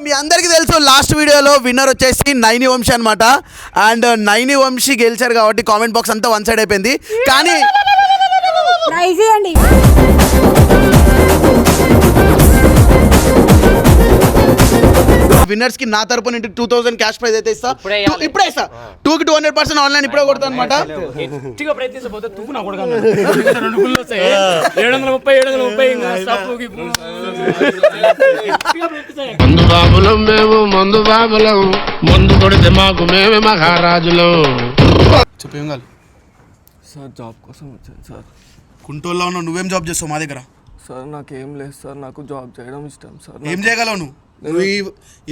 మీ అందరికీ తెలుసు లాస్ట్ వీడియోలో విన్నర్ వచ్చేసి నైని వంశీ అనమాట. అండ్ నైని వంశీ గెలిచారు కాబట్టి కామెంట్ బాక్స్ అంతా వన్ సైడ్ అయిపోయింది. కానీ విన్నర్స్ కి నా తరపు నుండి 2000 క్యాష్ ప్రైజ్ అయితే ఇస్తా. ఇప్పుడే ఇస్తా. 2కి 200% ఆన్లైన్ ఇప్పుడే కొడతా అనమాట. మందు బాబులం మందు కొడితే మాకు మేమే మహారాజులం. చెప్పేం కాదు సార్, జాబ్ కోసం వచ్చాను సార్. కుంటూరులో ఉన్నావు, నువ్వేం జాబ్ చేస్తావు మా దగ్గర? సార్ నాకేం లేదు సార్, నాకు జాబ్ చేయడం ఇష్టం సార్. ఏం చేయగలవు నువ్వు?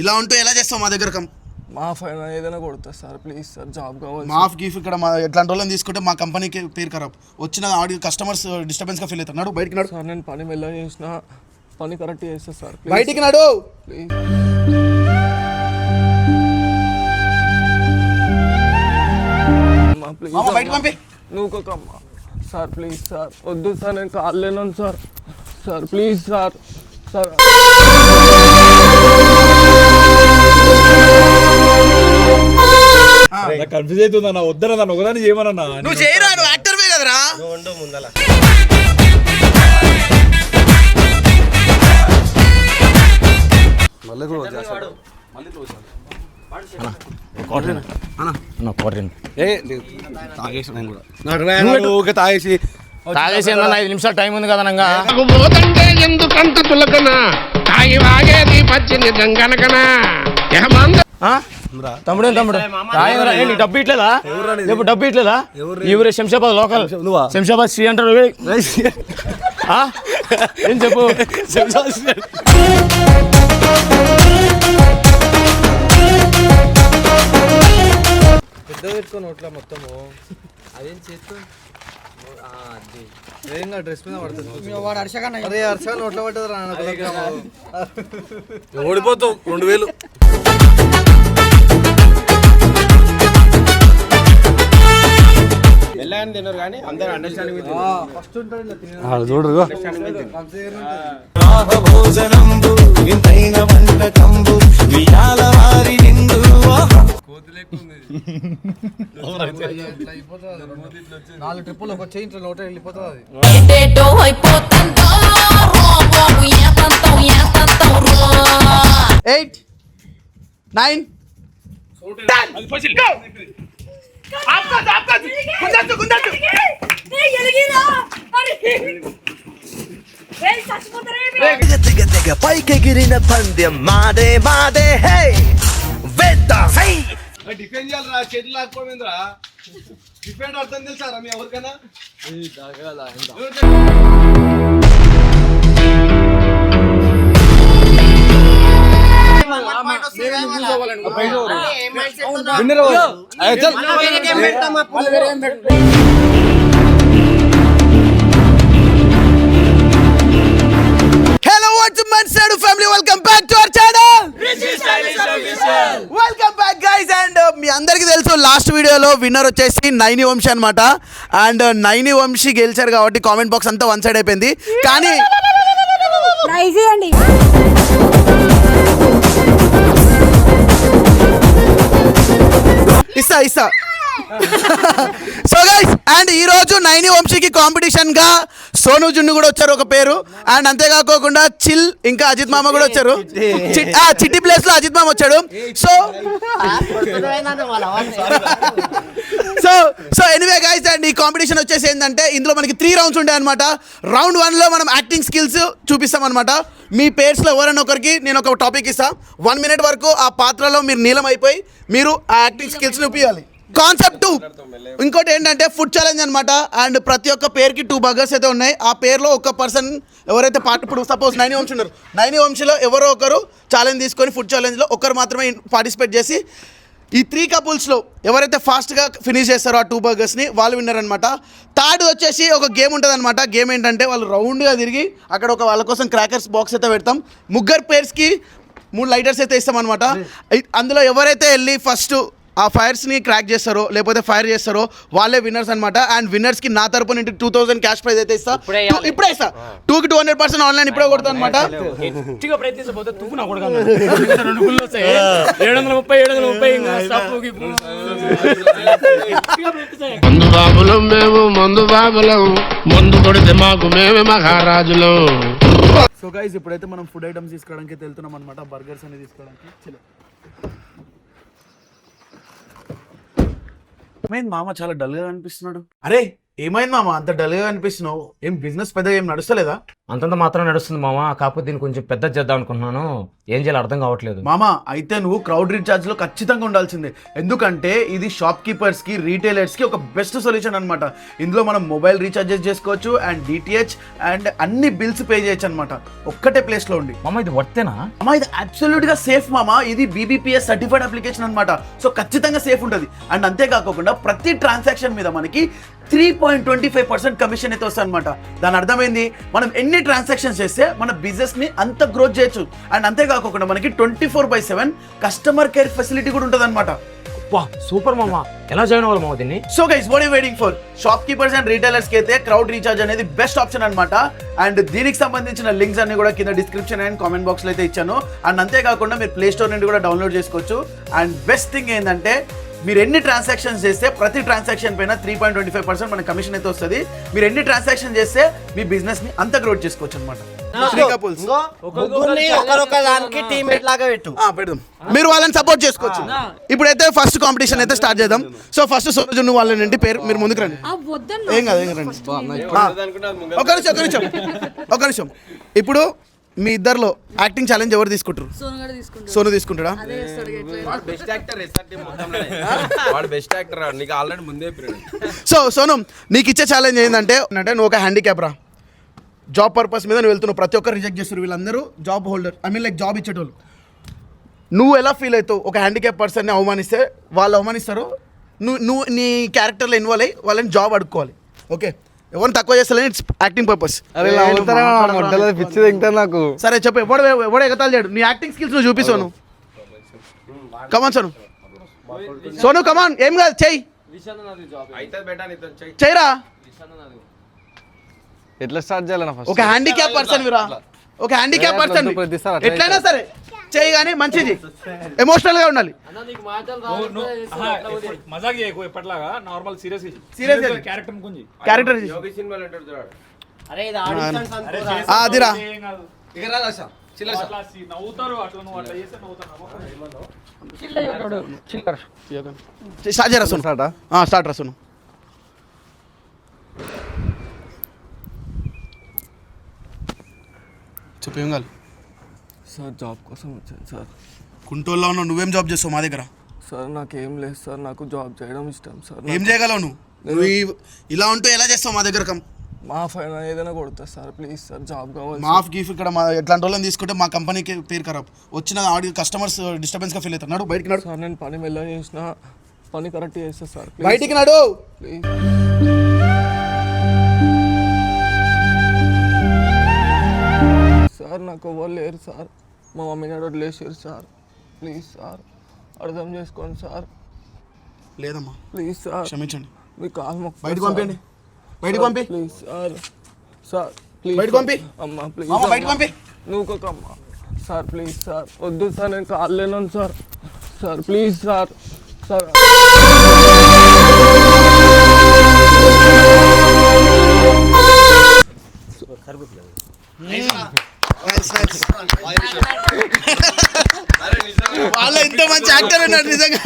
ఇలా ఉంటూ ఎలా చేస్తావు మా దగ్గర? మాఫ్ అయినా ఏదైనా కొడతా సార్, ప్లీజ్ సార్, జాబ్ కావాలి. మాఫ్ గీఫ్ ఇక్కడ మా ఎట్లాంటి వాళ్ళని తీసుకుంటే మా కంపెనీకి పేరు ఖరాబ్. వచ్చిన ఆడి కస్టమర్స్ డిస్టర్బెన్స్గా ఫీల్ అవుతారు. నడు బయటికి నడు సార్. నేను పని మెల్ల చేసిన పని కరెక్ట్ చేస్తా సార్, బయటికి నడు ప్లీజ్. బయట పంపి. నువ్వు సార్ ప్లీజ్ సార్, వద్దు సార్, నేను కాలేను sir. Sir please sir. Sir confuse అవుతుందన్నా, వద్దన్నా ఒకదాన్ని చేయమన్నా. నువ్వు చేయరా, నువ్వు యాక్టర్వే కదరా. ముందల తాగేసి 5 నిమిషాలు టైం ఉంది కదా. పోతంటే ఎందుకంత తులకనా తాగి వాగేది పచ్చి నిజం కనకనా. తమ్ముడు డబ్బు ఇట్లేదా? రేపు డబ్బు ఇట్లేదా? ఈ ఊరే శంషాబాద్ లోకల్. శంషాబాద్ శ్రీ అంటారు. ఏం చెప్పు? పెద్ద పెట్టుకొని నోట్ల మొత్తము అదేం చేస్తూ డ్రెస్ మీద పడుతుంది. వాడు హర్షగా నోట్లో పట్టదు రా. ఓడిపోతావు 2000. వెళ్ళని తినరు కానీ అందరూ అండర్స్టాండింగ్ ఫస్ట్ ఉంటుంది చూడరు. నాలుగు ట్రిప్పులు వచ్చే ఇంట్లో నోట వెళ్ళిపోతుంది. 8 9 పైకెగిరిన పందెం మాదే మాదే. హే డిఫెండ్ చేయాలరా, చేతులు లాక్కోమేంద్రా. డిఫెండ్ అర్థం తెలుసారా మీ ఎవరికైనా? Hello, what's up, man? Sadu family, welcome back to our channel. Welcome back, guys. And మీ అందరికీ తెలుసు లాస్ట్ వీడియోలో విన్నర్ వచ్చేసి నైని వంశీ అనమాట. అండ్ నైని వంశీ గెలిచారు కాబట్టి కామెంట్ బాక్స్ అంతా వన్ సైడ్ అయిపోయింది. కానీ ఇస్తా సో గైస్, అండ్ ఈ రోజు నైని వంశీకి కాంపిటీషన్ గా సోను జున్ను కూడా వచ్చారు ఒక పేరు. అండ్ అంతేకాకుండా చిల్ ఇంకా అజిత్ మామ కూడా వచ్చారు. చిట్టి ప్లేస్ లో అజిత్ మామ వచ్చాడు. సో ఎనీవే గైస్, అండ్ ఈ కాంపిటీషన్ వచ్చేసి ఏంటంటే ఇందులో మనకి 3 రౌండ్స్ ఉంటాయి అనమాట. రౌండ్ 1లో మనం యాక్టింగ్ స్కిల్స్ చూపిస్తాం అనమాట. మీ పేర్స్లో ఎవరైనా ఒకరికి నేను ఒక టాపిక్ ఇస్తా. 1 minute వరకు ఆ పాత్రలో మీరు నీలం అయిపోయి మీరు ఆ యాక్టింగ్ స్కిల్స్ చూపించాలి. కాన్సెప్ట్ 2 ఇంకోటి ఏంటంటే ఫుడ్ ఛాలెంజ్ అనమాట. అండ్ ప్రతి ఒక్క పేరుకి 2 బర్గర్స్ అయితే ఉన్నాయి. ఆ పేరులో ఒక పర్సన్ ఎవరైతే ఇప్పుడు సపోజ్ నైని వంశీ ఉన్నారు, నైని వంశీలో ఎవరో ఒకరు ఛాలెంజ్ తీసుకొని ఫుడ్ ఛాలెంజ్లో ఒకరు మాత్రమే పార్టిసిపేట్ చేసి ఈ 3 కపుల్స్లో ఎవరైతే ఫాస్ట్గా ఫినిష్ చేస్తారో ఆ 2 బర్గర్స్ని వాళ్ళు విన్నర్ అనమాట. థర్డ్ వచ్చేసి ఒక గేమ్ ఉంటుంది అనమాట. గేమ్ ఏంటంటే వాళ్ళు రౌండ్గా తిరిగి అక్కడ ఒక వాళ్ళ కోసం క్రాకర్స్ బాక్స్ అయితే పెడతాం. ముగ్గురు పేర్స్కి 3 లైటర్స్ అయితే ఇస్తాం అనమాట. అందులో ఎవరైతే వెళ్ళి ఫస్ట్ ఆ ఫైర్స్ని క్రాక్ చేస్తారో లేకపోతే ఫైర్ చేస్తారో వాళ్ళే విన్నర్స్ అనమాట. అండ్ విన్నర్స్కి నా తరపు నుండి 2000 క్యాష్ ప్రైజ్ అయితే ఇస్తా. ఇప్పుడే ఇస్తా 2కి 200% ఆన్లైన్ ఇప్పుడే కొడతా అనమాట. గట్టిగా ప్రయత్నించకపోతే తుప్పు నా కొడుకు 2 గుళ్ళు వస్తాయి 730 ఇంకా స్టాప్ మందు బాబులం మేము మందు బాబులం మందు కొడితే మాకు మేమే మహారాజులం. సో గైస్ ఇప్పుడైతే మనం ఫుడ్ ఐటమ్స్ తీసుకోవడానికి వెళ్తున్నాం అనమాట. బర్గర్స్ అనేది తీసుకోవడానికి. చలో ఏమైంది మామ, చాలా డల్గా కనిపిస్తున్నాడు. అరే ఏమైంది మామ, అంత డల్గా కనిపిస్తున్నావు? ఏం బిజినెస్ పెద్దగా ఏం నడుస్తలేదా? అంతంత మాత్రం నడుస్తుంది మామ, కాకపోతే దీన్ని కొంచెం పెద్ద చేద్దాం అనుకుంటున్నాను. ఏం చేయాలి అర్థం కావట్లేదు మామ. అయితే నువ్వు క్రౌడ్ రీఛార్జ్ లో ఖచ్చితంగా ఉండాల్సిందే, ఎందుకంటే ఇది షాప్ కీపర్స్ కి రీటైలర్స్ కి ఒక బెస్ట్ సొల్యూషన్ అనమాట. ఇందులో మనం మొబైల్ రీఛార్జెస్ చేసుకోవచ్చు అండ్ డిటిహెచ్ అండ్ అన్ని బిల్స్ పే చేయొచ్చు అనమాట ఒక్కటే ప్లేస్ లో ఉండి. మామ ఇది వర్తేనా? మామ ఇది అబ్సల్యూట్ గా సేఫ్ మామ. ఇది BBPS సర్టిఫైడ్ అప్లికేషన్ అనమాట. సో ఖచ్చితంగా సేఫ్ ఉంటుంది. అండ్ అంతేకాకుండా ప్రతి ట్రాన్సాక్షన్ మీద మనకి 3.25% కమిషన్ అయితే వస్తుంది అనమాట. దాని అర్థమైంది, మనం ఎన్ని ట్రాన్సాక్షన్స్ చేస్తే మన బిజినెస్ ని అంత గ్రోత్ చేయొచ్చు. అండ్ అంతేకాకుండా మనకి 24/7 కస్టమర్ కేర్ ఫెసిలిటీ కూడా ఉంటుంది అనమాట. వా సూపర్ మామ, ఎలా జాయిన్ అవ్వాలి మామ దీన్ని? So guys what you waiting for? Shopkeepers and retailers కి అయితే క్రౌడ్ రీఛార్జ్ అనేది బెస్ట్ ఆప్షన్ అనమాట. అండ్ దీనికి సంబంధించిన లింక్స్ అన్ని కూడా కింద డిస్క్రిప్షన్ అండ్ కామెంట్ బాక్స్ లో అయితే ఇచ్చాను. అండ్ అంతేకాకుండా మీరు ప్లే స్టోర్ నుండి కూడా డౌన్లోడ్ చేసుకోవచ్చు. అండ్ బెస్ట్ థింగ్ ఏంటంటే మీరు ఎన్ని ట్రాన్సాక్షన్స్ చేస్తే ప్రతి ట్రాన్సాక్షన్ పైన 3.25% మన కమిషన్ అయితే వస్తుంది. మీరు ఎన్ని ట్రాన్సాక్షన్ చేస్తే మీ బిజినెస్ ని అంత గ్రోత్ చేసుకోవచ్చు అనమాట. పెడదాం, మీరు వాళ్ళని సపోర్ట్ చేసుకోవచ్చు. ఇప్పుడైతే ఫస్ట్ కాంపిటీషన్ అయితే స్టార్ట్ చేద్దాం. సో ఫస్ట్ సోజు నువ్వు వాళ్ళని పేరు మీరు ముందుకు రండి. ఏం కాదు ఏం రండి. ఒక నిమిషం. ఇప్పుడు మీ ఇద్దర్లో యాక్టింగ్ ఛాలెంజ్ ఎవరు తీసుకుంటారు? సోను తీసుకుంటాడా? సో సోను నీకు ఇచ్చే ఛాలెంజ్ ఏంటంటే నువ్వు ఒక హ్యాండిక్యాప్ రా, జాబ్ పర్పస్ మీద నువ్వు వెళ్తున్నావు, ప్రతి ఒక్కరు రిజెక్ట్ చేస్తారు, వీళ్ళందరూ జాబ్ హోల్డర్, లైక్ జాబ్ ఇచ్చేటోళ్ళు. నువ్వు ఎలా ఫీల్ అవుతావు ఒక హ్యాండిక్యాప్ పర్సన్ని అవమానిస్తే? వాళ్ళు అవమానిస్తారు, నువ్వు నీ క్యారెక్టర్లో ఇన్వాల్వ్ అయ్యి వాళ్ళని జాబ్ అడుక్కోవాలి. ఓకే, ఎవరిని తక్కువ చేస్తలేదు, ఇట్స్ యాక్టింగ్ పర్పస్. పిచ్చి తింటారు నాకు. సరే చెప్పు, ఎవడు ఎగతాలు చేయడు. నీ యాక్టింగ్ స్కిల్స్ నువ్వు చూపిస్తాను. కమాన్ సోను, సోను కమాన్, ఏం కాదు చెయ్యి, చెయ్యరా. ఎట్లా స్టార్ట్ చేయాలన్నా ఫస్ట్? ఒక హ్యాండిక్యాప్ పర్సన్ విరా, ఒక హ్యాండిక్యాప్ పర్సన్ ఎట్లయినా సరే చెయ్యి, కానీ మంచిది ఎమోషనల్ గా ఉండాలి. మజాక్ చేయకు ఎప్పటిలాగా, నార్మల్ సీరియస్ క్యారెక్టర్ గురించి. క్యారెక్టర్ అదిరా నవ్వుతారు అట్లా, నువ్వు అట్లా చేస్తే నవ్వుతారు. స్టార్ట్ చేయరా సోను. స్టార్ట్ రా సోను. చెప్పు ఏం కాదు సార్? జాబ్ కోసం వచ్చాను సార్. కుంటోల్లో ఉన్నావు, నువ్వేం జాబ్ చేస్తావు మా దగ్గర? సార్ నాకేం లేదు సార్, నాకు జాబ్ చేయడం ఇష్టం సార్. ఏం చేయగలవు నువ్వు? ఇలా ఉంటూ ఎలా చేస్తావు మా దగ్గర? మాఫ్ అయినా ఏదైనా కొడతా సార్, ప్లీజ్ సార్, జాబ్ కావాలి. మాఫ్ గీఫ్ ఇక్కడ మా ఎట్లాంటి వాళ్ళని తీసుకుంటే మా కంపెనీకి పేరు ఖరాబ్. వచ్చిన ఆడియో కస్టమర్స్ డిస్టర్బెన్స్గా ఫీల్ అవుతారు. నడు బయటికి, నడు సార్. నేను పని మెల్ల చేసిన పని కరెక్ట్ చేస్తా సార్, బయటికి నడు ప్లీజ్. సార్ నాకు ఎవరు లేరు సార్, మా మమ్మీ డాడీ వదిలేసారు సార్, ప్లీజ్ సార్ అర్థం చేసుకోండి సార్. లేదమ్మా ప్లీజ్ సార్, క్షమించండి. మీ కాల్ మొక్క బయటకు పంపండి, బయటకు పంపి ప్లీజ్ సార్. సార్ ప్లీజ్ బయటకు పంపి అమ్మా, ప్లీజ్ బయటకు పంపి. నువ్వు ఒక అమ్మా సార్, ప్లీజ్ సార్, వద్దు సార్, నేను కాల్ లేను sir. Sir please sir, sir వాళ్ళ ఇంత మంచి యాక్టర్ ఉన్నాడు నిజంగా.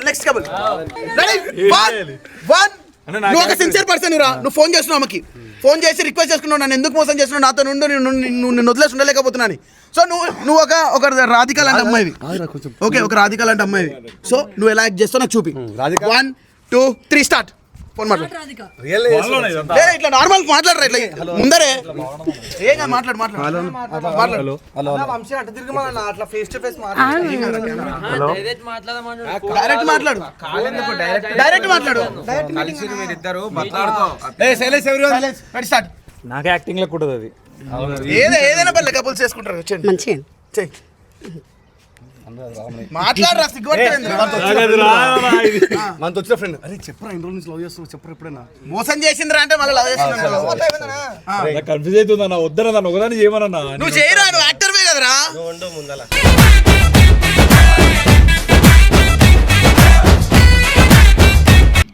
నెక్స్ట్ కబుల్. నువ్వు ఒక సిన్సియర్ పర్సన్ రా. నువ్వు ఫోన్ చేస్తున్నావు అమ్మకి, ఫోన్ చేసి రిక్వెస్ట్ చేసుకున్నావు, నన్ను ఎందుకు మోసం చేస్తున్నావు, నాతో నుండి నిన్ను వదిలేసి ఉండలేకపోతున్నాను. సో నువ్వు ఒక రాధిక లాంటి అమ్మాయివి. ఓకే, ఒక రాధిక లాంటి అమ్మాయివి. సో నువ్వు ఎలా యాక్ట్ చేస్తావు నాకు చూపి. 1 2 3 స్టార్ట్. ఫోన్ మాట్లాడు, ఇట్లా నార్మల్ మాట్లాడరా, ఇట్లా ముందరే ఏం మాట్లాడు. నాకు యాక్టింగ్ లెక్క ఉంటుంది అది. ఏదైనా పర్లేదు, కపుల్స్ చేసుకుంటారు. వచ్చేయండి, చెయ్యి. మాట్లాడరా సిగ్గుపడుతుంది మనతో వచ్చిన ఫ్రెండ్ అరే చెప్పరా ఇన్ని రోజుల నుంచి లవ్ చేస్తావు చెప్పరా ఎప్పుడైనా మోసం చేసిందిరా అంటే మళ్ళీ లవ్ చేస్తున్నా కన్ఫ్యూజ్ అవుతుందన్న వద్దన దాన్ని ఒకదాన్ని చేయమనన్నా నువ్వు చేయరా నువ్వు యాక్టర్వే కదరా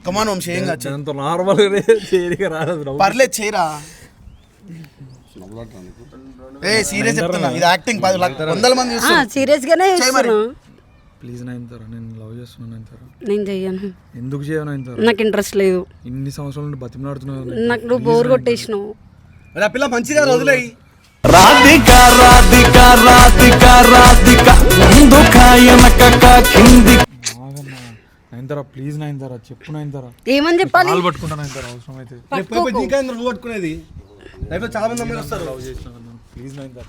కమాన్ వంశీ ఏం కాదు అంత నార్మల్ చేయగా రాదు పర్లేదు చేయరా ఏ సీరియస్ చెప్తున్నా ఇది యాక్టింగ్ 100 మంది చూస్తారు సీరియస్ గానే చేయి మరి. చేస్తున్నా. ప్లీజ్ నైన్తారా నేను లవ్ చేస్తున్నాను నైన్తారా నేను చెయ్యను, ఎందుకు చేయను నైన్తారా నాకు ఇంట్రెస్ట్ లేదు. ఇన్ని సంవత్సరాల నుండి బతిమలాడుతున్నాను నాకు నువ్వు బోర్ కొట్టేసినావు. అరే ఆ పిల్ల మంచిగా వదిలేయి రాధిక రాధిక రాధిక రాధిక ముందుకాయనక కింది నైన్తారా ప్లీజ్ నైన్తారా చెప్పు నైన్తారా ఏమని చెప్పాలి? కాలు పట్టుకుంటా నైన్తారా అవసరం అయితే పట్టుకోకు. ఇంకా నువ్వు పట్టుకునేది లైఫ్లో చాలా మంది అమ్మాయిలు వస్తారు ప్లీజ్ నైన్తారా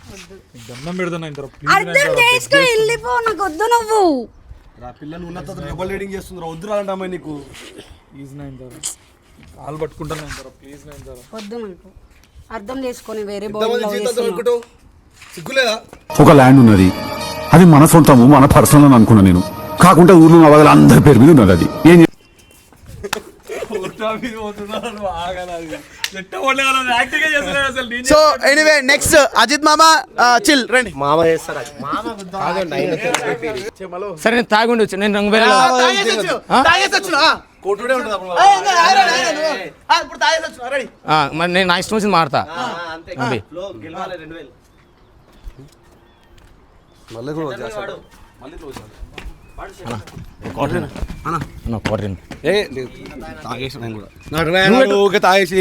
నీకు దండం పెడతా నైన్తారా అర్థం చేసుకో, వెళ్ళిపో, నాకు వద్దు నువ్వు. ఆ పిల్లలు ఉన్నత డబల్ రీడింగ్ చేస్తున్నారు వద్దు రాలంటే అమ్మాయి నీకు ప్లీజ్ నైన్తారా కాలు పట్టుకుంటా నైన్తారా ప్లీజ్ నైన్తారా వద్దు నాకు. అర్థం చేసుకొని వేరే ఎంతమంది బాయ్ జీవితాంతం అనుకుంటావు సిగ్గులేదా ఒక ల్యాండ్ ఉన్నది, అది మన సొంతము మన పర్సనల్ అని అనుకున్నా నేను. కాకుండా ఊర్లో ఉన్న వాళ్ళ అందరి పేరు మీద ఉన్నది. అది ఏం సో ఎనీవే నెక్స్ట్ అజిత్ మామ చిల్ రండి మామ చేస్తారా సరే నేను తాగుండి వచ్చి నేను రంగు వేరే కోటుడే ఉంటుంది అప్పుడు ఇప్పుడు తాగేసి వచ్చిన రెడీ మరి నేను నా ఇష్టం వచ్చింది మాడతా అవి మళ్ళీ కూడా వచ్చేస్తాడు. తాగేసి నేను కూడా ఊరికే తాగేసి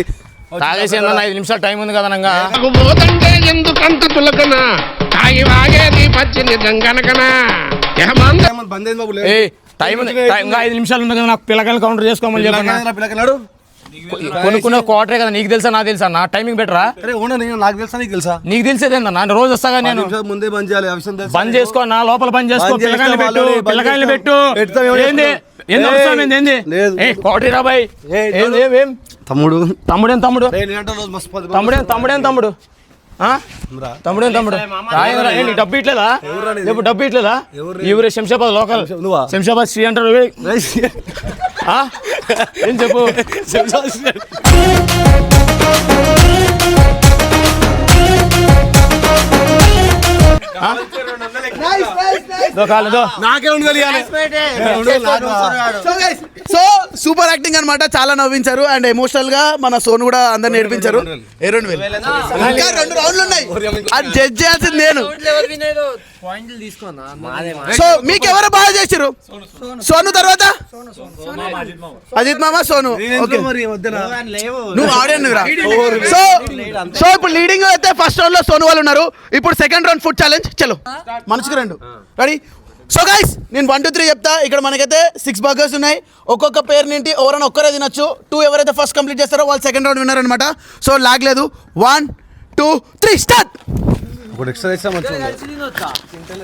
తాగేసి ఏందన్నా 5 నిమిషాలు టైం ఉంది కదా నంగా నాకు పోదంటే ఎందుకంత చులకన తాగి వాగేది పచ్చి నిజం గనకనా ఏమంద బంద్ అయింది బాబు ఏ టైం ఉంది ఇంకా 5 నిమిషాలు ఉంది కదా నాకు పిల్లకాయలు కౌంటర్ చేసుకోమని చెప్పన్నా పిల్లకన్నాడు కొనుక్కున్న క్వార్టరే కదా నీకు తెలుసా నాకు తెలుసా నా టైమింగ్ బెటరా అరే అవునా నేను నాకు తెలుసా నీకు తెలుసా నీకు తెలిసేదేందన్నా రోజు వస్తాగా నేను ముందే బంద్ చేయాలి ఆ విషయం తెలుసా? బంద్ చేసుకో నా లోపల బంద్ చేసుకో బంద్ చేస్తే పిల్లకాయలు పెట్టు వాళ్ళు పిల్లకాయలు పెట్టు పెడతాం ఏమో ఏంది చెప్తావు. ఏంది అవసరం ఏంది ఏంది లేదు. ఏ క్వార్టరీ రా బాయ్ ఏంది ఏం తమ్ముడు తమ్ముడేం తమ్ముడు నేనంటే రోజు మస్తు పది తమ్ముడేం తమ్ముడు ఆ? తమ్ముడేం తమ్ముడు రాయరా ఏంటి డబ్బు ఇట్లేదా రేపు డబ్బు ఇట్లేదా ఈ ఊరే శంషాబాద్ లోకల్ నువ్వా? శంషాబాద్ శ్రీ అంటారు ఆ? ఏం చెప్పు నాకే ఉండదు సో సూపర్ యాక్టింగ్ అన్నమాట, చాలా నవ్వించారు అండ్ ఎమోషనల్ గా మన సోను కూడా అందరిని నేర్పించారు. 2,000 ఇంకా 2 రౌండ్లు ఉన్నాయి, అది జడ్జ్ చేయాల్సింది నేను. సో మీకు ఎవరు బాగా చేశారు? సోను తర్వాత అజిత్ మామ సోను. ఓకే మరి వద్దనా నువ్వు ఆడియన్ రా. సో ఇప్పుడు లీడింగ్ అయితే ఫస్ట్ రౌండ్ లో సోను వాళ్ళు ఉన్నారు. ఇప్పుడు సెకండ్ రౌండ్ ఫుడ్ ఛాలెంజ్ చలో మనసుకి 2 రెడీ. సో గైస్ నేను 1 2 3 చెప్తా. ఇక్కడ మనకైతే 6 బర్గర్స్ ఉన్నాయి. ఒక్కొక్క పేరు నింటి ఎవరైనా ఒక్కరే తినొచ్చు. 2 ఎవరైతే ఫస్ట్ కంప్లీట్ చేస్తారో వాళ్ళు సెకండ్ రౌండ్ విన్నర్ అనమాట. సో లాగ్ లేదు. 1 2 3 స్టార్ట్. ఒకటి ఎక్స్ట్రా చేస్తా మంచిగా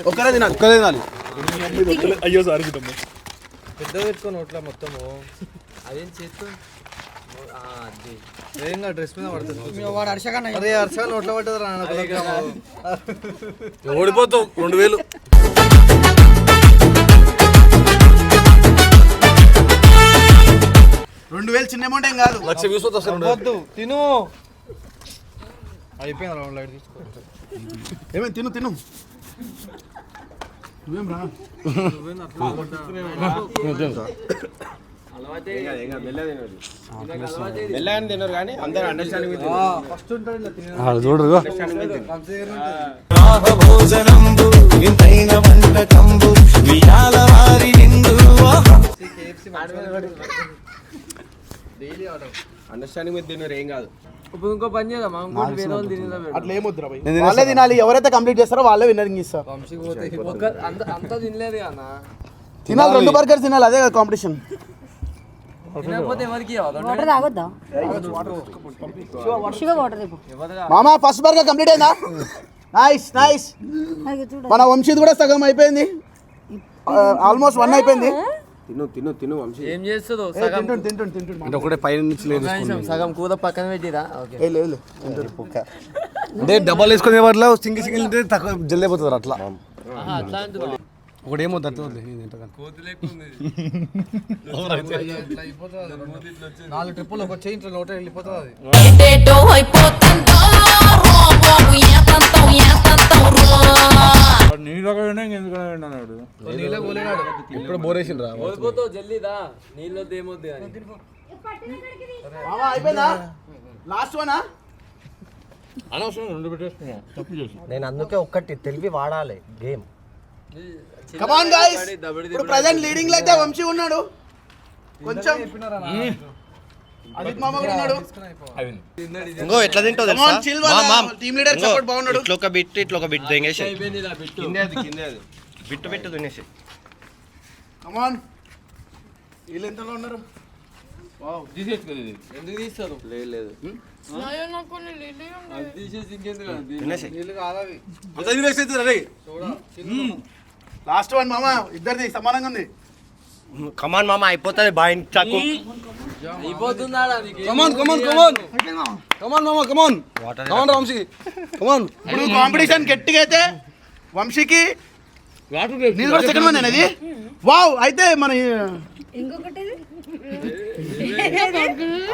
ఒక్కరే తినాలి. ఒక్కదే తినాలి. అయ్యో సారీ చిన్నమ్మ ఓడిపోతావు 2,000. రెండు వేలు చిన్న అమౌంట్ ఏం కాదు. 1,00,000 వ్యూస్ వస్తాయి. తిను అయిపోయింది రౌండ్ లైట్ తీసుకో ఏమేమి తిను తిను నువ్వేం రా. చూడరు ఇంకో పని చేద్దాం ఇంకోటి వేరే వాళ్ళు తినేదా అట్లా ఏమొద్దురా భయ్. వాళ్ళే తినాలి. ఎవరైతే కంప్లీట్ చేస్తారో వాళ్ళే విన్నరింగ్ ఇస్తారు. అంతా తినలేదు అన్న తినాలి. 2 బర్గర్స్ తినాలి. అదే కదా కాంపిటీషన్. తినకపోతే ఎవరికి వాటర్ తాగొద్దా? శివ వాటర్ ఇవ్వు. మామ ఫస్ట్ బర్గర్ కంప్లీట్ అయిందా? Nice nice. అది చూడు. మన వంశీది కూడా సగం అయిపోయింది. ఆల్మోస్ట్ 1 అయిపోయింది. ఏం చేస్తుందో తింటుండు. అంటే ఒకటే పైన నుంచి లేదు సగం కూర పక్కన పెట్టిరా ఓకే లేదు అంటే డబ్బాలు వేసుకునే వాటిలో సింగిల్ తింటే తక్కువ జల్ది అయిపోతుంది అట్లా. అట్లా అంటున్నా ఒకటేమో దత్తోద్ది నాలుగు ట్రిప్పులు ఒక చేయి ఇంట్లో నోట వెళ్ళిపోతుంది అది. నీళ్ళ ఎందుకు అన్నాడు నీళ్ళ పోలేనాడు ఇప్పుడు బోరేసిండ్రా మామా అయిపోయిందా లాస్ట్ వనా నేను అందుకే ఒక్కటి తెలివి వాడాలి గేమ్. కమాన్ గైస్ ఇప్పుడు ప్రెజెంట్ లీడింగ్ లో అయితే వంశీ ఉన్నాడు కొంచెం అజిత్ మామ కూడా ఉన్నాడు ఇంకో ఎట్లా తింటావు కమాన్ చిల్ వాళ్ళ టీమ్ లీడర్ సపోర్ట్ బాగున్నాడు ఇట్లా ఒక బిట్ తెంగేసి బిట్టు తినేసి కమాన్ వీళ్ళు ఎంతలో ఉన్నారు ఎందుకు తీస్తారు లేదు తినేసి లాస్ట్ వన్ మామ ఇద్దరిది సమానంగా ఉంది కమాన్ మామ అయిపోతుంది బాయ్ చాకు ఇప్పుడు కాంపిటీషన్ గట్టిగా అయితే వంశీకి నేను కూడా సెకండ్ వన్ అనేది వావ్ అయితే మన ఇంకొకటి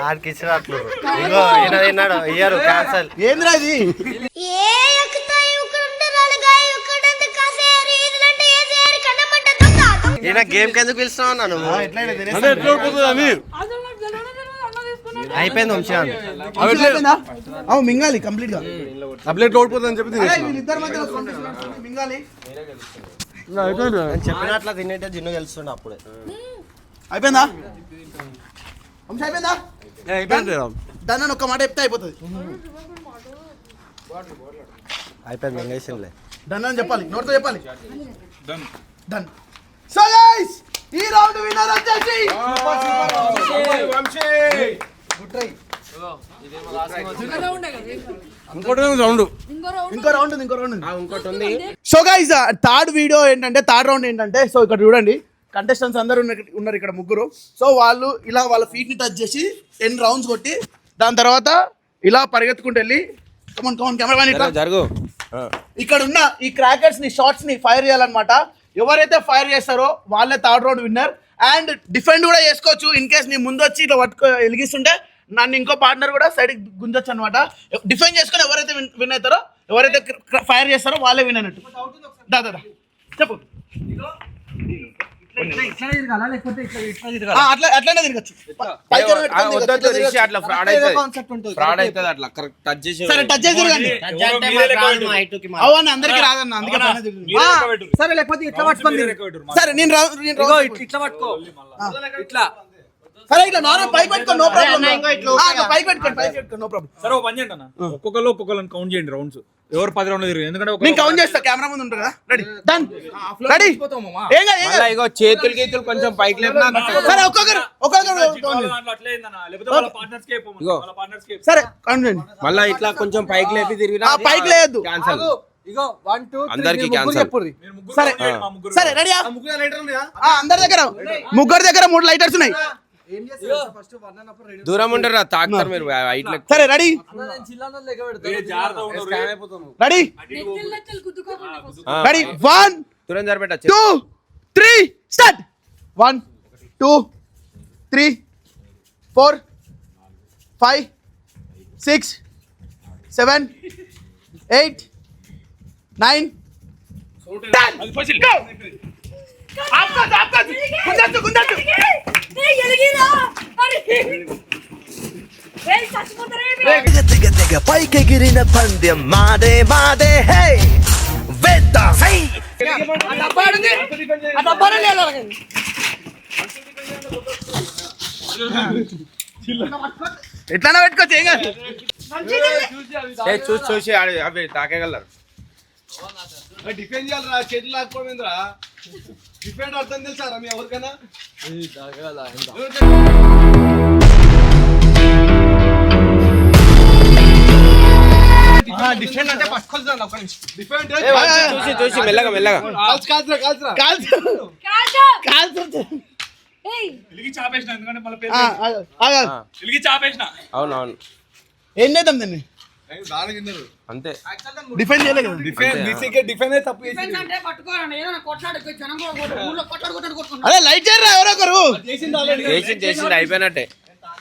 ఆడికి ఇచ్చినట్లు ఇంకో ఈయన తిన్నాడు ఇయ్యారు క్యాన్సల్. ఏంద్రా ఇది ఈయన గేమ్ కి ఎందుకు పిలుస్తున్నావు నన్ను? అయిపోయింది వంశీ అవు మింగాలి కంప్లీట్ గా అప్లెట్ ఓడిపోతుందని చెప్పి వీళ్ళిద్దరి మధ్య మింగాలి నేను చెప్పినట్లా తినేటే జిన్ను గెలుస్తుండే అప్పుడే. అయిపోయిందా వంశీ అయిపోయిందా అయిపోయింది దాన్ని ఒక్క మాట చెప్తే అయిపోతుంది అయిపోయింది వెంగేసింలే. డన్ అని చెప్పాలి నోట్తో చెప్పాలి డన్ సో గైస్ ఈ రౌండ్ విన్నర్ వచ్చేసి ఇంకో రౌండ్ ఉంది సో గైస్ థర్డ్ రౌండ్ ఏంటంటే సో ఇక్కడ చూడండి కంటెస్టెంట్స్ అందరూ ఉన్నారు ఇక్కడ ముగ్గురు. సో వాళ్ళు ఇలా వాళ్ళ ఫీట్ ని టచ్ చేసి 10 రౌండ్స్ కొట్టి దాని తర్వాత ఇలా పరిగెత్తుకుంటూ వెళ్ళి కమాన్ కెమెరామెన్ జరుగు ఇక్కడ ఉన్న ఈ క్రాకర్స్ ని షార్ట్స్ ని ఫైర్ చేయాలన్నమాట. ఎవరైతే ఫైర్ చేస్తారో వాళ్ళే third round winner. And defend కూడా చేసుకోవచ్చు ఇన్ కేస్ నీ ముందు వచ్చి ఇట్లా వెలిగిస్తుంటే నన్ను ఇంకో పార్ట్నర్ కూడా సైడ్ గుంజొచ్చు అనమాట. డిఫెండ్ చేసుకొని ఎవరైతే విన్ అవుతారో ఎవరైతే ఫైర్ చేస్తారో వాళ్ళే విన్ అన్నట్టు. దాదా చెప్పు అట్లానే తిరగచ్చు సరే టచ్ చేసి తిరగండి అవును అందరికి రాదన్న అందుకే సరే లేకపోతే ఇట్లా పట్టుకోండి సరే నేను ఇట్లా పట్టుకో ఇట్లా సరే ఇట్లా నార్మల్ పైకి పెట్టుకో నో ప్రాబ్లం పైకి పెట్టుకో నో ప్రాబ్లం సరే ఓ పని చేయండి అన్న ఒక్కొక్కరు కౌంట్ చేయండి రౌండ్స్ ఎవరు 10 రౌండ్లు తిరిగి ఎందుకంటే నేను కౌంట్ చేస్తా కెమెరా ముందు ఉంటారు కదా రెడీ డన్ రెడీ ఇగో చేతులు కొంచెం పైకి లేపినా సరే ఒక్కొక్కరు సరే కౌంట్ చేయండి మళ్ళా ఇట్లా కొంచెం పైకి లేపి తిరిగినా పైకి లేదు క్యాన్సల్. ఇగో 1 2 అందరికి క్యాన్సల్. సరే సరే రెడీ అందరి దగ్గర ముగ్గురు దగ్గర 3 లైటర్స్ ఉన్నాయి దూరం ఉండరా తాకుతారు మీరు హైట్ లెక్క. సరే రెడీ రెడీ రెడీ 1 దూరం జరపెట్ట 2 3 స్టార్ట్ 1 2 3 4 5 6 7 8 9 10 go పైకెగిరిన పందెం మాదే మాదే హే వేద్దాం ఎట్లా పెట్టుకోవచ్చు ఏం కాదు చూసి అవి తాకేగలరు. డిఫెండ్ చేయాలరా చేతులు లాక్కోమేంద్రా డిఫెండ్ అర్థం తెలుసా మీ ఎవరికైనా డిఫెండ్ అంటే పట్టుకోవాలి ఒక నిమిషం డిఫెండ్ చూసి మెల్లగా చాపేసిన ఎందుకంటే మళ్ళీ అవును అవునవును ఏం చేద్దాం దాన్ని దానికి విన్నారు అంతే. డిఫెండ్ చేయలేదు కదా. డిఫెండ్ తప్పు చేసి అదే లైట్ చేయరా ఎవరో ఒకరు. చేసింది అయిపోయినట్టే.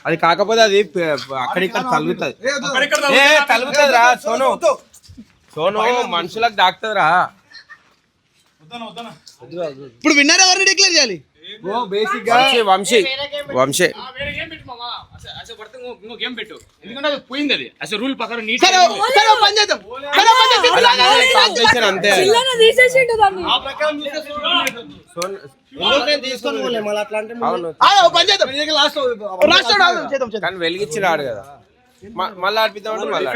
అది కాకపోతే అది అక్కడిక్కడ తలుగుతుంది. తలుగుతుంది రా సోను. సోను మనుషులకు దాక్తుంది రా. ఇప్పుడు విన్నర్ ఎవరిని డిక్లేర్ చేయాలి? వంశీ వంశీ సరే సరే ఓ పని చేద్దాం. సరే ఓ పని చేద్దాం. కాంపిటీషన్ అంతే. అవును ఓ పని చేద్దాం. లాస్ట్ చేద్దాం. కానీ వెలిగించి రాడు కదా. మళ్ళీ ఆడిపిద్దామంటే మళ్ళీ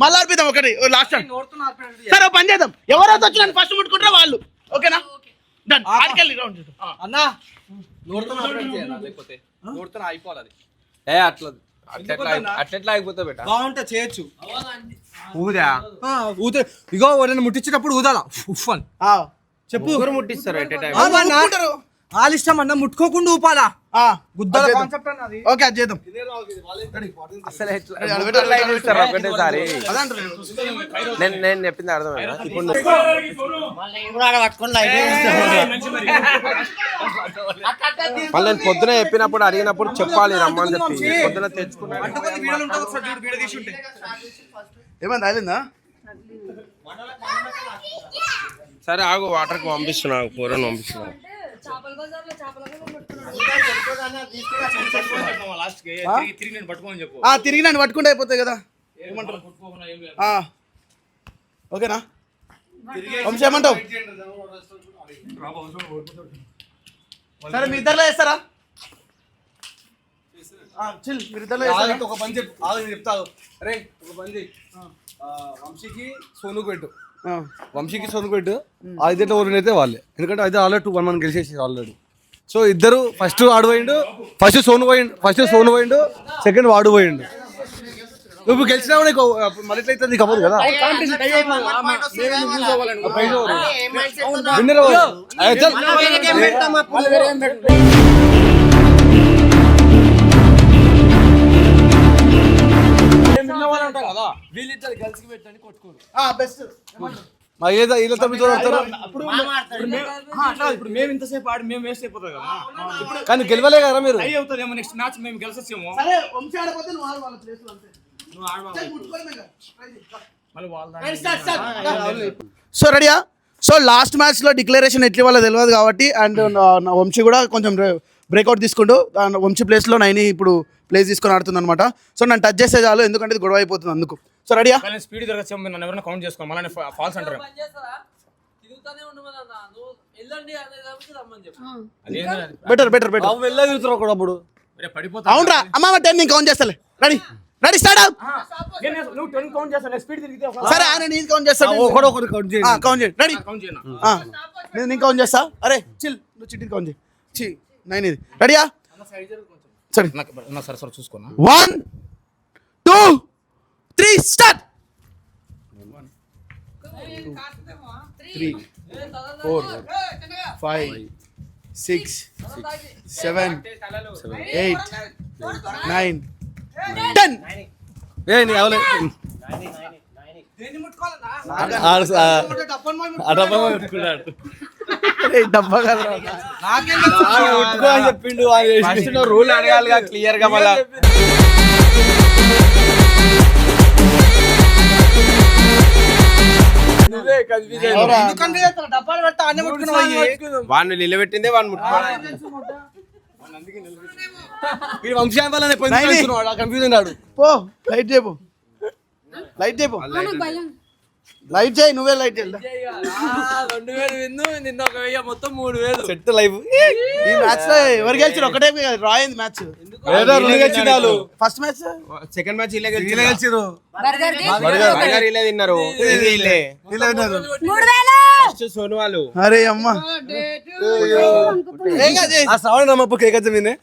మళ్ళీ ఆడిపిద్దాం ఒకటి లాస్ట్. సరే ఓ పని చేద్దాం. ఎవరైతే వచ్చి నన్ను ఫస్ట్ ముట్టుకుంటారో వాళ్ళు. ఓకేనా? డన్. ఆడికెళ్ళి రౌండ్ అన్నా లేకపోతే అయిపోవాలి. ఏ అట్లా అట్లా అయిపోతా బెట. బాగుంటా చేయొచ్చు. ఊదా ఊతే ఇగో ఎవరైనా ముట్టించేటప్పుడు ఊదాలా ఉఫ్ అని చెప్పు. ఊరు ముట్టిస్తారు ఎట్ టైం. వాళ్ళ ఇష్టం అన్న ముట్టుకోకుండా ఊపాలా. గుద్దల కాన్సెప్ట్ అన్నది. ఓకే అది చేద్దాం. అసలు ఎట్లా ఇస్తారు ఒకటేసారి. నేను చెప్పింది అర్థమైనా. ఇప్పుడు మళ్ళీ నేను పొద్దున చెప్పినప్పుడు అడిగినప్పుడు చెప్పాలి రమ్మని చెప్పి పొద్దున తెచ్చుకున్నా. ఏమైంది అయిందా? సరే ఆగు, వాటర్కి పంపిస్తున్నా, కూరను పంపిస్తున్నా. తిరిగి నన్ను పట్టుకుంటే అయిపోతాయి కదా. ఏమంటారు? ఓకేనా? వంశీ ఏమంటావు? సరే మీ ఇద్దరులో వేస్తారా? మీరు ఇద్దరులో వేస్తారా? ఒక పని చెప్పు చెప్తావు. అరే ఒక పని చెయ్యి. వంశీకి సోనుకు పెట్టు. వంశీకి సోనుకు పెట్టు. ఆ ఇద్దరు ఓరిన అయితే వాళ్ళే. ఎందుకంటే అయితే ఆల్రెడీ 2-1 గెలిచేసి ఆల్రెడీ. సో ఇద్దరు ఫస్ట్ వాడు పోయిండు, ఫస్ట్ సోను పోయిండు, సెకండ్ వాడు పోయిండు. నువ్వు గెలిచినా కూడా మళ్ళీ ఎట్లయితే నీకు అవ్వదు కదా. వీళ్ళ తమ్మి ఇప్పుడు మేము ఇంతసేపు ఆడి మేము వేస్ట్ అయిపోతాం కదా. కానీ గెలవలే కదా మీరు. అయ్యి అవుతుందేమో నెక్స్ట్ మ్యాచ్ మేము గెలిచొచ్చేమో. సరే వంశీ ఆడపోతే నువ్వు ఆడు వాళ్ళ ప్లేస్లో అంతే. సో రెడీయా? సో లాస్ట్ మ్యాచ్ లో డిక్లరేషన్ ఎట్లా వాళ్ళ తెలియదు కాబట్టి అండ్ నా వంశీ కూడా కొంచెం బ్రేక్అవుట్ తీసుకుంటూ వంశీ ప్లేస్ లో నైని ఇప్పుడు ప్లేస్ తీసుకొని ఆడుతుంది అనమాట. సో నన్ను టచ్ చేసే చాలు, ఎందుకంటే ఇది గొడవ అయిపోతుంది అందుకు. సో రెడీయా? స్పీడ్ దొరకచ్చు, నన్ను ఎవరైనా కౌంట్ చేసుకోవాలి, మళ్ళీ ఫాల్స్ అంటారు. Better better better. అప్పుడు అవునరా అమ్మ 10 నేను కౌంట్ చేస్తాలే. Ready ready start. సరే ఆయన నేను కౌంట్ చేస్తాను. కౌంట్ చేయండి. రెడీ నేను కౌంట్ చేస్తా. అరే చిల్, నువ్వు చిట్టి కౌంట్ చేయి. 9 ఇది. రెడీయా? సరే సరే చూసుకోనా. 1 2 3 స్టార్ట్. 3 4 5 6 7 8 9 10. డబ్బా చెప్పిండు. రూల్ అడగాలిగా క్లియర్ గా. మళ్ళా వాడిని నిలబెట్టిందే వాడిని ముట్టుకోవాలి. కన్ఫ్యూజన్ ఆడు. పో లైట్ చేయపో, లైట్ చేయపో, లైట్ చేయి. నువ్వే లైట్ చేయాలి. 2000 విన్ను, నిన్న 1000, మొత్తం 3000 సెట్ లైవ్. ఈ మ్యాచ్ లో ఎవరు గెలిచారు? ఒకటే డ్రా అయింది match. First match second match ఇలా గెలిచారు. తిన్నారు. సోను వాళ్ళు. అరే అమ్మ శ్రావణ నమ్మప్పు కేక్ వచ్చి మీనే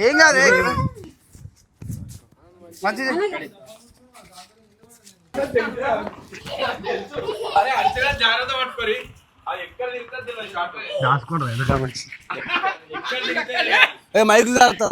ఏం కాదు మంచిది. మైక్ జాగ్రత్త.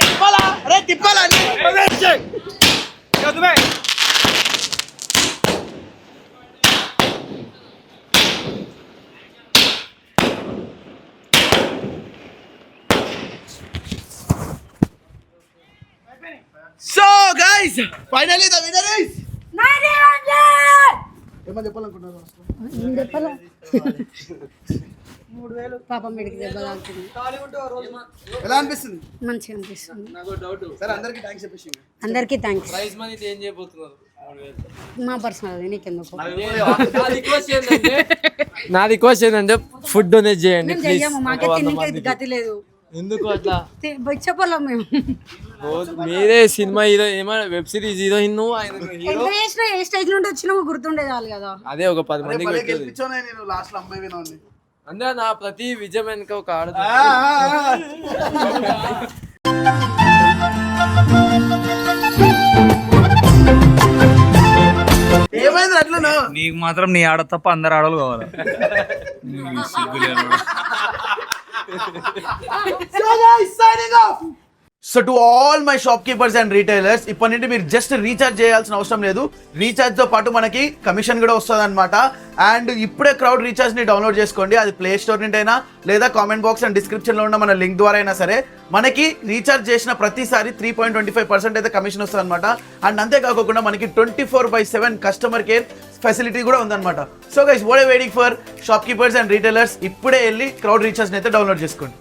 తిప్పాలా? అరే తిప్పాలా అని. So guys finally the winner is ఏమని చెప్పాలనుకుంటున్నారు పాపం మెడికి దెబ్బ తాకుతుంది. ఎలా అనిపిస్తుంది? మంచిగా అనిపిస్తుంది. సరే అందరికీ థ్యాంక్స్ చెప్పేసి అందరికీ థ్యాంక్స్. మా పర్సనల్ నీకెందుకు నా రిక్వెస్ట్ ఏంటంటే ఫుడ్ డొనేట్ చేయండి మేము చెయ్యము, మాకే తినకే గతి లేదు. ఎందుకు అట్లా చెప్పలేం మేము. మీరే సినిమా హీరో ఏమైనా వెబ్ సిరీస్ హీరోయిన్ ఎంత చేసినా ఏ స్టేజ్ నుండి వచ్చినా గుర్తుండే చాలు కదా. అదే ఒక 10 మందికి పెట్టేది. గెలిపించానే నేను లాస్ట్ లో అమ్మాయి వినోని. అంటే నా ప్రతి విజయం వెనుక ఒక ఆడ ఏమైంది అట్లా? నీకు మాత్రం నీ ఆడ తప్ప అందరు ఆడలు కావాలి. So to all my shop keepers and retailers, ఇప్పటి నుండి మీరు జస్ట్ రీఛార్జ్ చేయాల్సిన అవసరం లేదు. రీఛార్జ్ తో పాటు మనకి కమిషన్ కూడా వస్తుంది అనమాట. అండ్ ఇప్పుడే క్రౌడ్ రీఛార్జ్ ని డౌన్లోడ్ చేసుకోండి. అది ప్లే స్టోర్ నుండి అయినా లేదా కామెంట్ బాక్స్ అండ్ డిస్క్రిప్షన్ లో ఉన్న మన లింక్ ద్వారా అయినా సరే మనకి రీఛార్జ్ చేసిన ప్రతిసారి 3.25% అయితే కమిషన్ వస్తుంది అనమాట. అండ్ అంతేకాకుండా మనకి 24/7 కస్టమర్ కేర్ ఫెసిలిటీ కూడా ఉందన్నమాట. So guys what are waiting for? Shopkeepers and retailers ఇప్పుడే వెళ్ళి క్రౌడ్ రీఛార్జ్ అయితే డౌన్లోడ్ చేసుకోండి.